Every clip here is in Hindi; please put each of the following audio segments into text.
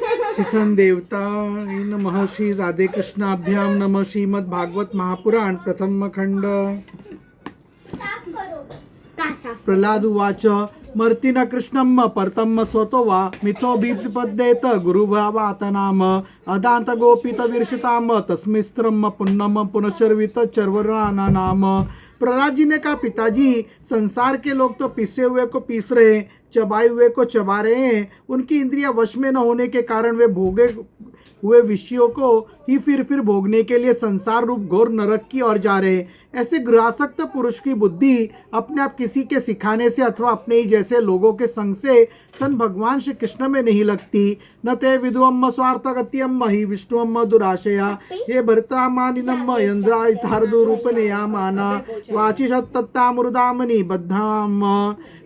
श्री देवता नमः। श्री राधे कृष्णाभ्याम नमः। श्रीमद् भागवत महापुराण प्रथम खंड। प्रह्लाद उवाच मर्तिन कृष्णं परतम स्वतो वा मिथो बिपद्येत गुरुभावात नाम अदांत गोपित वीर्षिताम तस्मिस्त्रम पुन्नम पुनश्चर्वित चर्वराना नाम। प्रह्लाद जी ने कहा, पिताजी, संसार के लोग तो पिसे हुए को पीस रहे, चबाए हुए को चबा रहे हैं। उनकी इंद्रियां वश में न होने के कारण वे भोगे हुए विषयों को ही फिर भोगने के लिए संसार रूप घोर नरक की ओर जा रहे। ऐसे गृहासक्त पुरुष की बुद्धि अपने आप किसी के सिखाने से अथवा अपने ही जैसे लोगों के संग से सन भगवान श्री कृष्ण में नहीं लगती। न ते विदुअम स्वार्थगत्यम ही विष्णुअम दुराशया ये भरता मानिनम यंद्रारूपनया माना वाची सत्ता मुरुदामनी बद्धाम।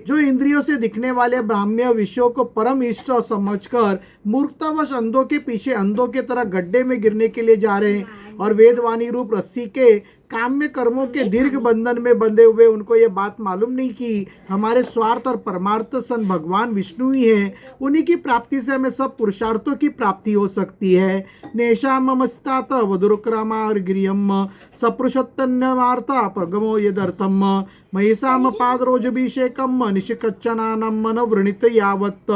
जो इंद्रियों से दिखने वाले ब्राह्म्य विषयों को परम इष्ट समझकर मूर्खतावश अंधों के पीछे अंधों के तरह गड्ढे में गिरने के लिए जा रहे हैं और वेदवाणी रूप रस्सी के काम्य कर्मों के दीर्घ बंधन में बंधे हुए, उनको ये बात मालूम नहीं कि हमारे स्वार्थ और परमार्थ सन भगवान विष्णु ही हैं। उन्हीं की प्राप्ति से हमें सब पुरुषार्थों की प्राप्ति हो सकती है। नेशाम मस्तात वधुरुक्रामार्गिरियम सपुरुषोत्तन्यवार्ता प्रगमो यदर्थम महिषाम पादरोजभिषेकम निशिकच्चनानम मन वृणित यावत्।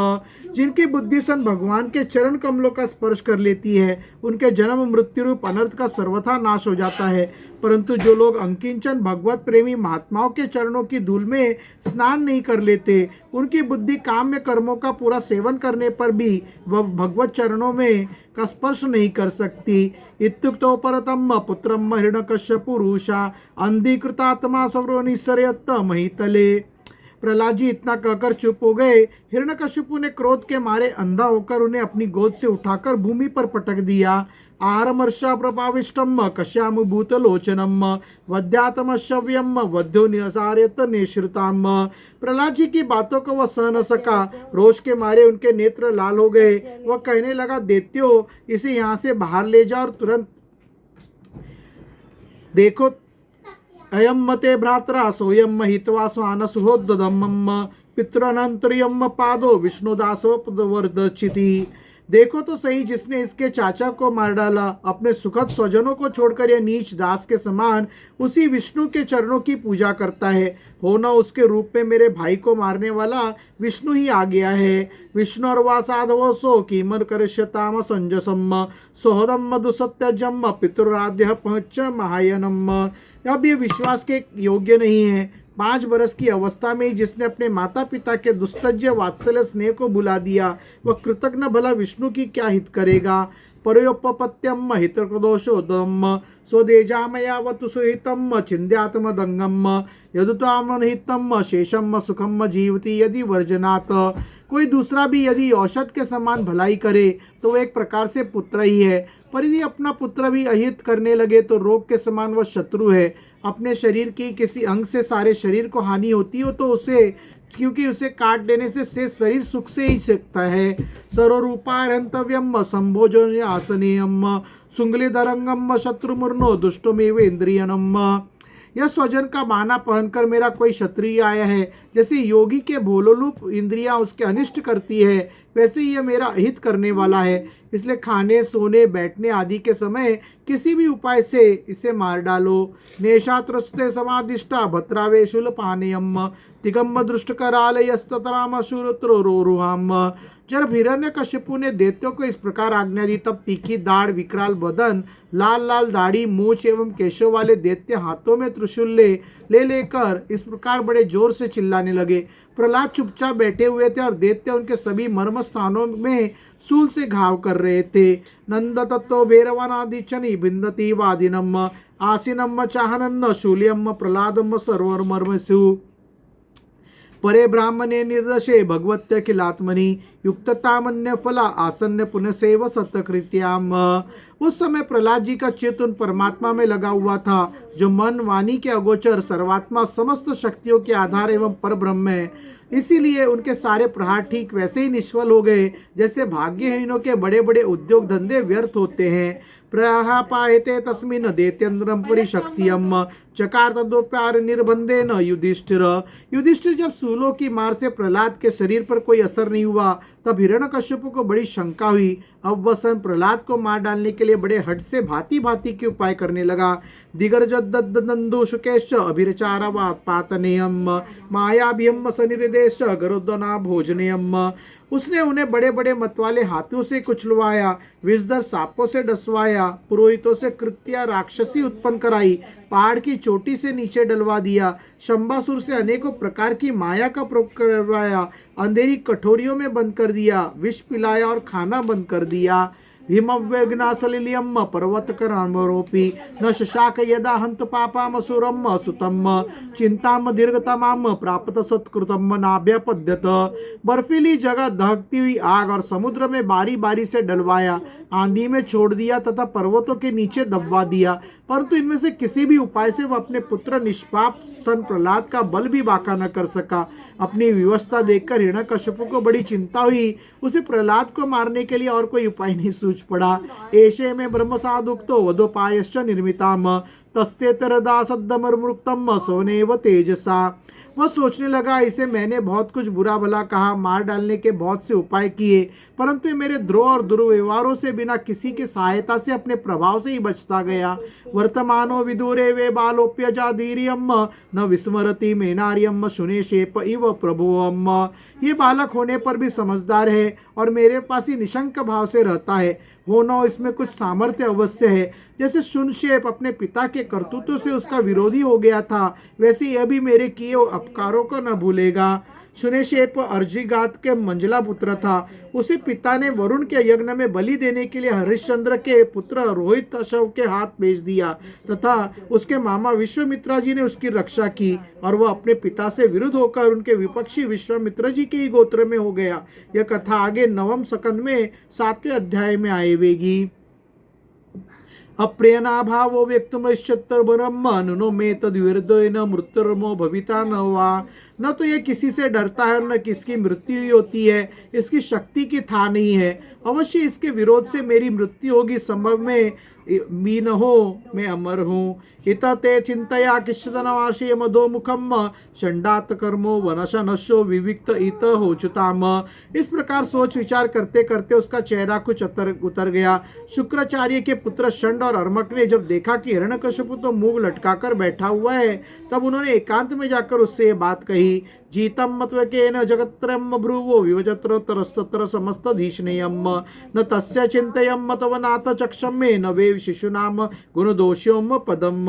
जिनकी बुद्धि सन भगवान के चरण कमलों का स्पर्श कर लेती है, उनके जन्म मृत्यु रूप अनर्थ का सर्वथा नाश हो जाता है। परंतु जो लोग अंकिंचन भगवत प्रेमी महात्माओं के चरणों की धूल में स्नान नहीं कर लेते, उनकी बुद्धि काम्य कर्मों का पूरा सेवन करने पर भी वह भगवत चरणों में का स्पर्श नहीं कर सकती। इत्युक्तो परतम पुत्रम हिरण्यकश्यपु रुषा अंधीकृतात्मा सौरो निसर्यत महितले। प्रह्लाद जी इतना कहकर चुप हो गए। हिरण्यकश्यपु ने क्रोध के मारे अंधा होकर उन्हें अपनी गोद से उठाकर भूमि पर पटक दिया। आरमर्षा प्रपाविष्टम कश्याम भूतलोचनम वध्यातम शव्यम वध्यो निसार्यत निश्रिताम। प्रह्लाद जी की बातों को वह सह न सका। रोष के मारे उनके नेत्र लाल हो गए। वह कहने लगा, दैत्यो, इसे यहाँ से बाहर ले जाओ और तुरंत देखो, अयम मते भ्रातरा सोयम हित्वा स्वान सुहोदम पितृअनंतरियम पादो विष्णुदासो पदवर्दचिति। देखो तो सही, जिसने इसके चाचा को मार डाला, अपने सुखद स्वजनों को छोड़कर यह नीच दास के समान उसी विष्णु के चरणों की पूजा करता है। हो न उसके रूप में मेरे भाई को मारने वाला विष्णु ही आ गया है। विष्णु और वासाधवो सो कीमर करिष्यताम संजसम सोहदम मधुसत्यजम पितुराध्य पंच महायनम। अब ये विश्वास के योग्य नहीं है। 5 बरस की अवस्था में ही जिसने अपने माता पिता के दुस्तज्य वात्सल्य स्नेह को भुला दिया, वह कृतज्ञ भला विष्णु की क्या हित करेगा। परोपपत्यम हितकृदोषोदम स्वदेजामयावतु सुहितम छिन्द्यात्म दंगम यदुताम हितम शेषम सुखम जीवति यदि वर्जनात्। कोई दूसरा भी यदि औषध के समान भलाई करे तो वह एक प्रकार से पुत्र ही है, पर यदि अपना पुत्र भी अहित करने लगे तो रोग के समान वह शत्रु है। अपने शरीर की किसी अंग से सारे शरीर को हानि होती हो तो उसे, क्योंकि उसे काट देने से शरीर सुख से ही सकता है। सर्वरूपारंतव्यम संभोजन आसनेयम सुंगलिधरंगम शत्रुमूर्णो दुष्टमेव इंद्रियनम। यह स्वजन का बाना पहनकर मेरा कोई क्षत्रिय आया है। जैसे योगी के भोलोलूप इंद्रियां उसके अनिष्ट करती है, वैसे ही यह मेरा अहित करने वाला है। इसलिए खाने, सोने, बैठने आदि के समय किसी भी उपाय से इसे मार डालो। नेशात्रस्ते समादिष्टा भद्रावेशुल पानेयम तिगम्म दृष्टकरालयस्तराम शुरुत्रोरुहाम। जब हिरण्यकशिपु ने दैत्यों को इस प्रकार आज्ञा दी, तब तीखी दाढ़, विकराल बदन, लाल लाल दाढ़ी, मूछ एवं केशव वाले दैत्य हाथों में त्रिशूल ले लेकर इस प्रकार बड़े जोर से चिल्लाने लगे। प्रह्लाद चुपचाप बैठे हुए थे और दैत्य उनके सभी मर्म स्थानों में सूल से घाव कर रहे थे। नंद तत्व भैरवनादिचनी बिंदती वादिनम आसीनम चाहनन्न शूल्यम प्रह्लादम सर्वर मर्मसु परे ब्राह्मणे निर्दशे भगवत्य किलात्मनि युक्ततामन्य फला आसन्य पुनसेव सतकृत्याम। उस समय प्रह्लाद जी का चित्त उन परमात्मा में लगा हुआ था जो मन वाणी के अगोचर सर्वात्मा समस्त शक्तियों के आधार एवं पर ब्रह्म है। इसीलिए उनके सारे प्रहार ठीक वैसे ही निष्फल हो गए जैसे भाग्यहीनों के बड़े बड़े उद्योग धंधे व्यर्थ होते हैं। प्रहापायते तस्मिन् दैत्येन्द्रं परिशक्तियं चकार तदोप्यार निर्बंधेन युधिष्ठिर। युधिष्ठिर जब सूलों की मार से प्रहलाद के शरीर पर कोई असर नहीं हुआ तब हिरण्यकश्यप को बड़ी शंका हुई। अब वह स्वयं प्रहलाद को मार डालने के लिए बड़े हट से भांति भांति के उपाय करने लगा। दिगर्जदंदु शुकेश अभिरचारवात पातनेयम मायाभियम सनिर्देश गरुदना भोजनेयम। उसने उन्हें बड़े बड़े मतवाले हाथियों से कुचलवाया, विषधर सांपों से डसवाया, पुरोहितों से कृत्या राक्षसी उत्पन्न कराई, पहाड़ की चोटी से नीचे डलवा दिया, शंबासुर से अनेकों प्रकार की माया का प्रयोग करवाया, अंधेरी कठोरियों में बंद कर दिया, विष पिलाया और खाना बंद कर दिया। हिमव्यग्नासलिलियम पर्वतकरामरोपी न शशाक यदा हंत पापाम असुरम सुतम चिंताम दीर्घतमाम प्राप्त सत्कृतम नाभ्यपद्यत। बर्फीली जगह दहकती हुई आग और समुद्र में बारी बारी से डलवाया, आंधी में छोड़ दिया तथा पर्वतों के नीचे दबवा दिया, परंतु इनमें से किसी भी उपाय से वह अपने पुत्र निष्पाप सन प्रहलाद का बल भी बाका न कर सका। अपनी व्यवस्था देखकर हिरण्यकश्यप को बड़ी चिंता हुई। उसे प्रहलाद को मारने के लिए और कोई उपाय नहीं सूझ पड़ा। एशे में ब्रह्म साधुक्तो वधोपायश्च निर्मिताम तस्तेतरदा सद्दमर्मुक्तम सोनेव तेजसा। वह सोचने लगा, इसे मैंने बहुत कुछ बुरा भला कहा, मार डालने के बहुत से उपाय किए, परंतु ये मेरे द्रोह और दुर्व्यवहारों से बिना किसी की सहायता से अपने प्रभाव से ही बचता गया। वर्तमानो विदुरे वे बालोप्यजाधीर्यम न विस्मरति मेनार्यम शुने शेप इव प्रभुअम। ये बालक होने पर भी समझदार है और मेरे पास ही निशंक भाव से रहता है। हो न इसमें कुछ सामर्थ्य अवश्य है। जैसे शुनशेप अपने पिता के करतूतों से उसका विरोधी हो गया था, वैसे यह भी मेरे किए अपकारों को न भूलेगा। शुनेशेप अर्जिगात के मंजला पुत्र था। उसे पिता ने वरुण के यज्ञ में बलि देने के लिए हरिश्चंद्र के पुत्र रोहित अशव के हाथ भेज दिया तथा उसके मामा विश्वामित्रा जी ने उसकी रक्षा की और वह अपने पिता से विरुद्ध होकर उनके विपक्षी विश्वामित्र जी के ही गोत्र में हो गया। यह कथा आगे 9वें स्कंद में 7वें अध्याय में आएगी। अप्रियनाभावो व्यक्तुमश्चत्तर ब्रह्म नुनो में तद्विरुद्धेन मृत्युर्मो भविता न वा। न तो ये किसी से डरता है न किसकी मृत्यु ही होती है, इसकी शक्ति की था नहीं है। अवश्य इसके विरोध से मेरी मृत्यु होगी, संभव में भी न हो, मैं अमर हूँ। इत ते चिंतया किश्चनवाशी मधोमुखम षंडात कर्मो वनशनशो विविक्त इत होचुताम। इस प्रकार सोच विचार करते करते उसका चेहरा कुछ उतर गया। शुक्राचार्य के पुत्र षंड और अर्मक ने जब देखा कि हिरण्यकश्यप तो मुंह लटकाकर बैठा हुआ है, तब उन्होंने एकांत में जाकर उससे ये बात कही। जीतम मत्वकेन जगत्रयम् ब्रुवो विवजत्रोत्तरस्तत्र समस्तधीष्णेयम् न तस्य चिंतयम् मतवनाथ चक्षम में न वे शिशुनाम गुणदोष्योम पदम।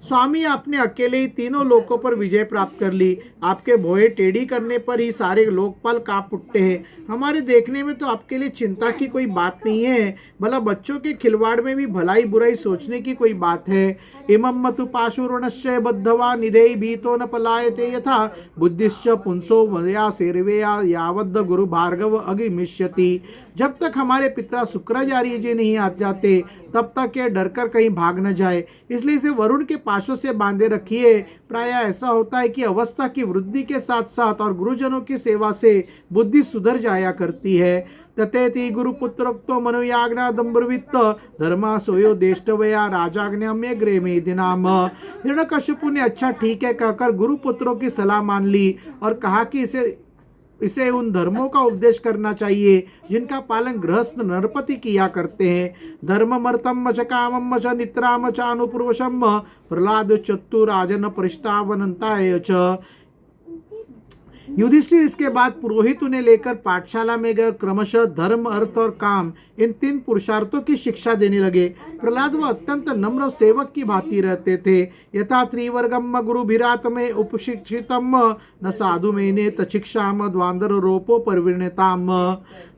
स्वामी, आपने अकेले ही तीनों लोकों पर विजय प्राप्त कर ली। आपके भोए टेढ़ी करने पर ही सारे लोकपाल कांप उठते हैं। हमारे देखने में तो आपके लिए चिंता की कोई बात नहीं है, भला बच्चों के खिलवाड़ में भी भलाई बुराई सोचने की कोई बात है। इमं मतु पाशुर्णश्च बद्धवा निधेय भीतो न पलायते यथा बुद्धिश्च पुंसो वया सेर्वेया यावद् गुरु भार्गव अगिमिष्यति। जब तक हमारे पिता शुक्राचार्य जी नहीं आ जाते तब तक यह डरकर कहीं भाग न जाए, इसलिए इसे वरुण के पाशों से बांधे रखिए। प्राय ऐसा होता है कि अवस्था की वृद्धि के साथ साथ और गुरुजनों की सेवा से बुद्धि सुधर जाया करती है। तथेति गुरुपुत्रोक्तो मनुयाज्ञा दम्ब्रवित्त धर्मा सोयो देष्टवया राजाज्ञाम्य ग्रे मेदिनाम। हिरण्यकश्यप ने अच्छा ठीक है कहकर गुरुपुत्रों की सलाह मान ली और कहा कि इसे उन धर्मों का उपदेश करना चाहिए जिनका पालन गृहस्थ नरपति किया करते हैं। धर्ममर्थम च कामम च निद्राम च अनुपूर्वशम प्रहलाद चतु राजन परिष्टावनंताय च। युधिष्ठिर इसके बाद पुरोहित उन्हें लेकर पाठशाला में गए, क्रमशः धर्म, अर्थ और काम इन 3 पुरुषार्थों की शिक्षा देने लगे। प्रहलाद वह अत्यंत नम्र सेवक की भांति रहते थे। यथा त्रिवर्गम गुरुभिरात में उपशिक्षितम न साधु मेने तशिक्षाम द्वांदर रोपो परिवर्णताम।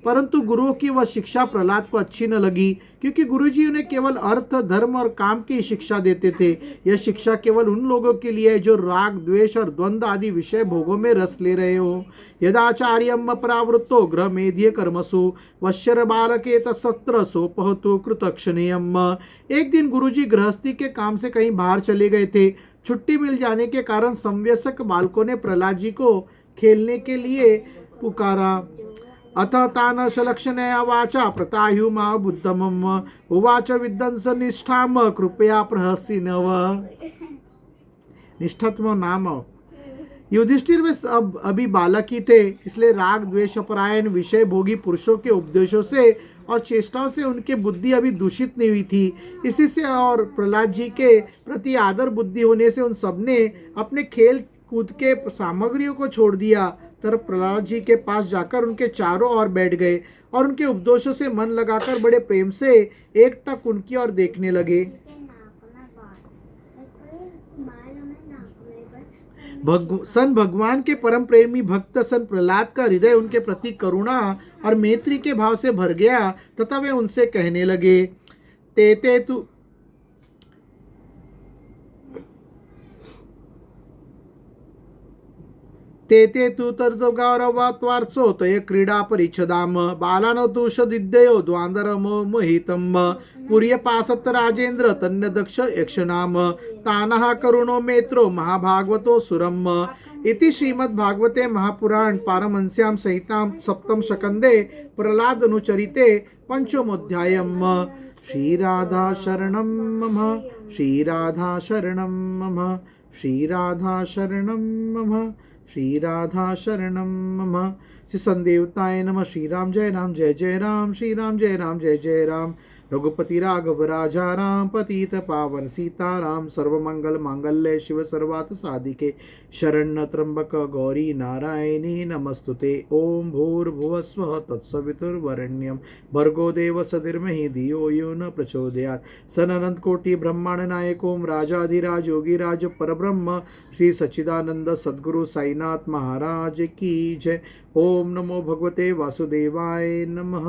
परंतु गुरुओं की वह शिक्षा प्रहलाद को अच्छी न लगी, क्योंकि गुरुजी उन्हें केवल अर्थ, धर्म और काम की शिक्षा देते थे। यह शिक्षा केवल उन लोगों के लिए है जो राग, द्वेष और द्वंद्व आदि विषय भोगों में रस ले रहे हो। यदाचार्यम परावृत्तो गृह मेध्य कर्मसु वश्यर बालके तत्सत्र सोपहतु कृतक्षणेयम। एक दिन गुरुजी गृहस्थी के काम से कहीं बाहर चले गए थे। छुट्टी मिल जाने के कारण संव्यसक बालकों ने प्रहलाद जी को खेलने के लिए पुकारा। अथ तान सलक्षणया वाचा प्रताह्युमा बुद्धमम उवाच विद्वंस निष्ठाम कृपया प्रहसिनव। निष्ठत्व नाम। युधिष्ठिर वे अब अभी बालक ही थे, इसलिए राग द्वेष अपरायण विषय भोगी पुरुषों के उपदेशों से और चेष्टाओं से उनकी बुद्धि अभी दूषित नहीं हुई थी। इसी से और प्रहलाद जी के प्रति आदर बुद्धि होने से उन सबने अपने खेल कूद के सामग्रियों को छोड़ दिया। तरफ प्रहलाद जी के पास जाकर उनके चारों ओर बैठ गए और उनके उपदेशों से मन लगाकर बड़े प्रेम से एकटक उनकी ओर देखने लगे। सन भगवान के परम प्रेमी भक्त सन प्रहलाद का हृदय उनके प्रति करुणा और मैत्री के भाव से भर गया तथा वे उनसे कहने लगे, ते तु तर्दो गौरवात्वार्सो तय क्रीडा परिच्छदाम बालानो तुषदिद्ययो द्वांदरम मोहितम पुर्यपासत राजेंद्र तन्य दक्ष यक्षनाम तानः करुणो मेत्रो महाभागवतो सुरम। इति श्रीमद्भागवते महापुराण पारमहंस्यां संहितां सप्तम स्कंदे प्रहलाद अनुचरिते पंचमोऽध्यायम्। श्रीराधा शरणं मम, श्रीराधा शरणं मम, श्रीराधा शरणं मम, श्रीराधा शरणं मम। श्री संदेवताय नमः। श्री राम जय जय राम, श्री राम जय जय राम। रघुपति राघव राजा राम, पतित पावन सीताराम। सर्वमंगल मांगल्य शिव सर्वार्थ साधिके, शरण्य त्र्यंबक गौरी नारायणी नमस्तुते। ओम भूर्भुवस्वः तत्सवितुर्वरेण्यं भर्गो देवस्य धीमहि धियो यो न प्रचोदयात्। सननंत कोटि ब्रह्मांड नायक ओम राजाधिराज योगीराज परब्रह्म श्री सच्चिदानंद सद्गुरु साईनाथ महाराज की जय। ओम नमो भगवते वासुदेवाय नमः।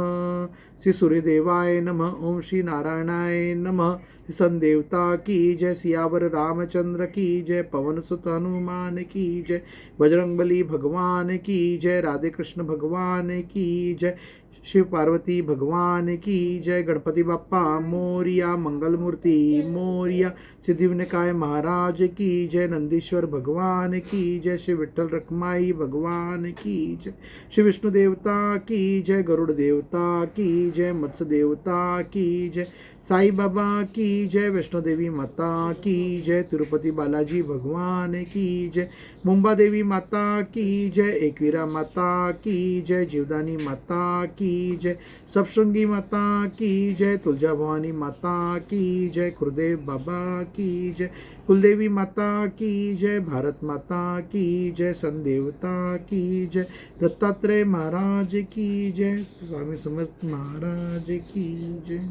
श्री सूर्यदेवाय नमः। ओम श्री नारायणाय नमः। सन देवता की जय। सियावर रामचंद्र की जय। पवन सुत हनुमान की जय। बजरंगबली भगवान की जय। राधे कृष्ण भगवान की जय। शिव पार्वती भगवान की जय। गणपति बाप्पा मोरिया, मंगल मूर्ति मोरिया। सिद्धिविनायक महाराज की जय। नंदीश्वर भगवान की जय। श्री विठ्ठल रखमाई भगवान की जय। श्री विष्णु देवता की जय। गरुड़ देवता की जय। मत्स्य देवता की जय। साई बाबा की जय। वैष्णो देवी माता की जय। तिरुपति बालाजी भगवान की जय। मुंबा देवी माता की जय। एकवीरा माता की जय। जीवदानी माता की जय। सप्तशृंगी माता की जय। तुलजा भवानी माता की जय। गुरुदेव बाबा की जय। कुलदेवी माता की जय। भारत माता की जय। सन देवता की जय। दत्तात्रेय महाराज की जय। स्वामी समर्थ महाराज की जय।